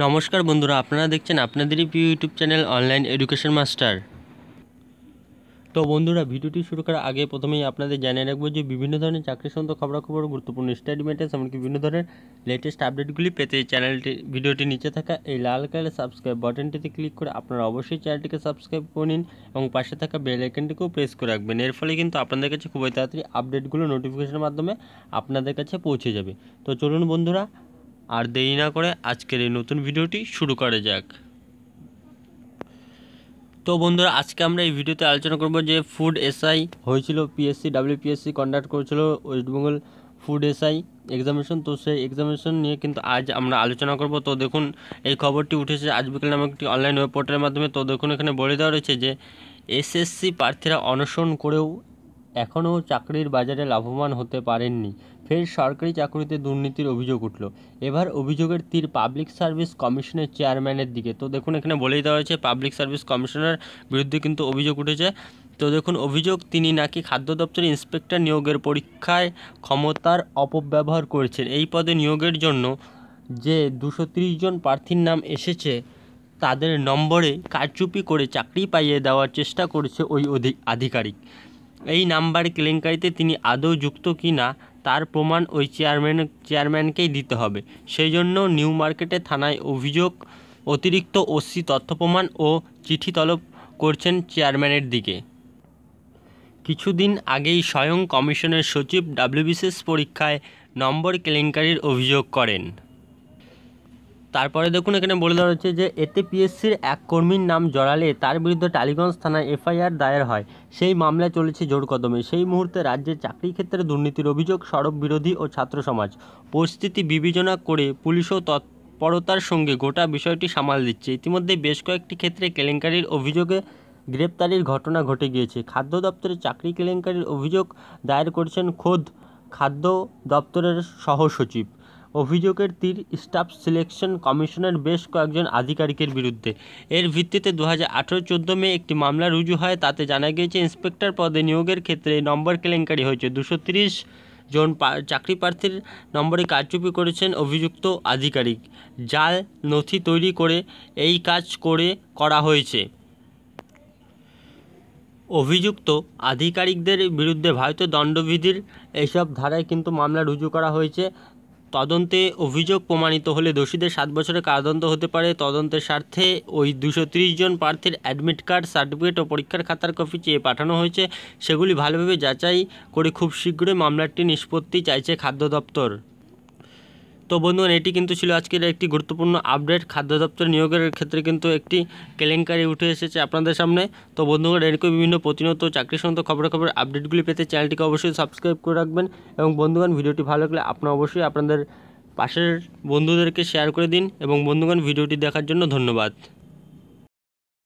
নমস্কার বন্ধুরা, আপনারা দেখছেন আপনাদেরই প্রিয় YouTube channel online education master. তো বন্ধুরা, ভিডিওটি শুরু করার আগে প্রথমেই আপনাদের জানিয়ে রাখবো যে বিভিন্ন ধরনের চাকরি সংক্রান্ত খবরাখবর, গুরুত্বপূর্ণ স্টাডি ম্যাটার্স এমনকি বিভিন্ন ধরনের লেটেস্ট আপডেটগুলি পেতে ভিডিওটির নিচে থাকা এই লাল কালারের সাবস্ক্রাইব বাটনটিতে ক্লিক করে আপনারা অবশ্যই চ্যানেলটিকে সাবস্ক্রাইব করে নিন এবং পাশে থাকা বেল আইকনটিকেও প্রেস করে রাখবেন। এর ফলে কিন্তু আপনাদের কাছে খুবই তাড়াতাড়ি আপডেটগুলো নোটিফিকেশনের মাধ্যমে আপনাদের কাছে পৌঁছে যাবে। তো চলুন বন্ধুরা, আর দেরি না করে আজকের এই নতুন ভিডিওটি শুরু করা যাক। তো বন্ধুরা, আজকে আমরা এই ভিডিওতে আলোচনা করব যে ফুড এসআই হয়েছিল, পিএসসি ডাব্লিউপিএসসি কন্ডাক্ট করেছিল ওয়েস্টবেঙ্গল ফুড এসআই এক্সামিনেশন। তো সেই এক্সামিনেশন নিয়ে কিন্তু আজ আমরা আলোচনা করব। তো দেখুন, এই খবরটি উঠেছে আজ বিকেল নামক একটি অনলাইন ওয়েব পোর্টালের মাধ্যমে। তো দেখুন, এখানে বলে দেওয়া রয়েছে যে এসএসসি প্রার্থীরা অনশন করেও এখনও চাকরির বাজারে লাভবান হতে পারেননি। ফের সরকারি চাকরিতে দুর্নীতির অভিযোগ উঠল। এবার অভিযোগের তীর পাবলিক সার্ভিস কমিশনের চেয়ারম্যানের দিকে। তো দেখুন, এখানে বলেই দেওয়া হয়েছে পাবলিক সার্ভিস কমিশনার বিরুদ্ধে কিন্তু অভিযোগ উঠেছে। তো দেখুন, অভিযোগ তিনি নাকি খাদ্য দপ্তরের ইন্সপেক্টর নিয়োগের পরীক্ষায় ক্ষমতার অপব্যবহার করেছেন। এই পদে নিয়োগের জন্য যে 230 জন প্রার্থীর নাম এসেছে, তাদের নম্বরে কারচুপি করে চাকরি পাইয়ে দেওয়ার চেষ্টা করেছে ওই আধিকারিক। এই নাম্বার কেলেঙ্কারিতে তিনি আদৌ যুক্ত কি না তার প্রমাণ ওই চেয়ারম্যানকেই দিতে হবে। সেই জন্য নিউ মার্কেটে থানায় অভিযোগ, অতিরিক্ত ওসি তথ্য প্রমাণ ও চিঠি তলব করছেন চেয়ারম্যানের দিকে। কিছুদিন আগেই স্বয়ং কমিশনের সচিব ডাব্লিউবিসিএস পরীক্ষায় নম্বর কেলেঙ্কারির অভিযোগ করেন। তারপরে দেখুন, এখানে বলে দেওয়া হচ্ছে যে এতে পিএসসির এক কর্মীর নাম জড়ালে তার বিরুদ্ধে টালিগঞ্জ থানায় এফআইআর দায়ের হয়। সেই মামলা চলেছে জোর কদমে। সেই মুহূর্তে রাজ্যের চাকরি ক্ষেত্রে দুর্নীতির অভিযোগ, সড়ক বিরোধী ও ছাত্র সমাজ পরিস্থিতি বিবেচনা করে পুলিশও তৎপরতার সঙ্গে গোটা বিষয়টি সামাল দিচ্ছে। ইতিমধ্যে বেশ কয়েকটি ক্ষেত্রে কেলেঙ্কারির অভিযোগে গ্রেপ্তারির ঘটনা ঘটে গিয়েছে। খাদ্য দপ্তরে চাকরি কেলেঙ্কারির অভিযোগ দায়ের করেছেন খোদ খাদ্য দপ্তরের সহসচিব। অভিযোগের তীর স্টাফ সিলেকশন কমিশনের বেশ কয়েকজন আধিকারিকের বিরুদ্ধে। এর ভিত্তিতে 2018-14 মে একটি মামলা রুজু হয়। তাতে জানা গিয়েছে ইন্সপেক্টর পদে নিয়োগের ক্ষেত্রে নম্বর কেলেঙ্কারি হয়েছে। 230 জন চাকরি প্রার্থীর নম্বরে কারচুপি করেছেন অভিযুক্ত আধিকারিক। জাল নথি তৈরি করে এই কাজ করা হয়েছে। অভিযুক্ত আধিকারিকদের বিরুদ্ধে ভারতীয় দণ্ডবিধির এইসব ধারায় কিন্তু মামলা রুজু করা হয়েছে। তদন্তে অভিযোগ প্রমাণিত হলে দোষীদের 7 বছরের কারাদণ্ড হতে পারে। তদন্তের স্বার্থে ওই 230 জন প্রার্থীর অ্যাডমিট কার্ড, সার্টিফিকেট ও পরীক্ষার খাতার কপি চেয়ে পাঠানো হয়েছে। সেগুলি ভালোভাবে যাচাই করে খুব শীঘ্রই মামলাটি নিষ্পত্তি চাইছে খাদ্য দপ্তর। তো বন্ধুগণ, এটি কিন্তু ছিল আজকের একটি গুরুত্বপূর্ণ আপডেট। খাদ্য দপ্তর নিয়োগের ক্ষেত্রে কিন্তু একটি কেলেঙ্কারি উঠে এসেছে আপনাদের সামনে। তো বন্ধুগণ, এরকম বিভিন্ন প্রতিনিয়ত চাকরি সংক্রান্ত খবরাখবর আপডেটগুলি পেতে চ্যানেলটিকে অবশ্যই সাবস্ক্রাইব করে রাখবেন। এবং বন্ধুগণ, ভিডিওটি ভালো লাগলে আপনারা অবশ্যই আপনাদের পাশের বন্ধুদেরকে শেয়ার করে দিন। এবং বন্ধুগণ, ভিডিওটি দেখার জন্য ধন্যবাদ।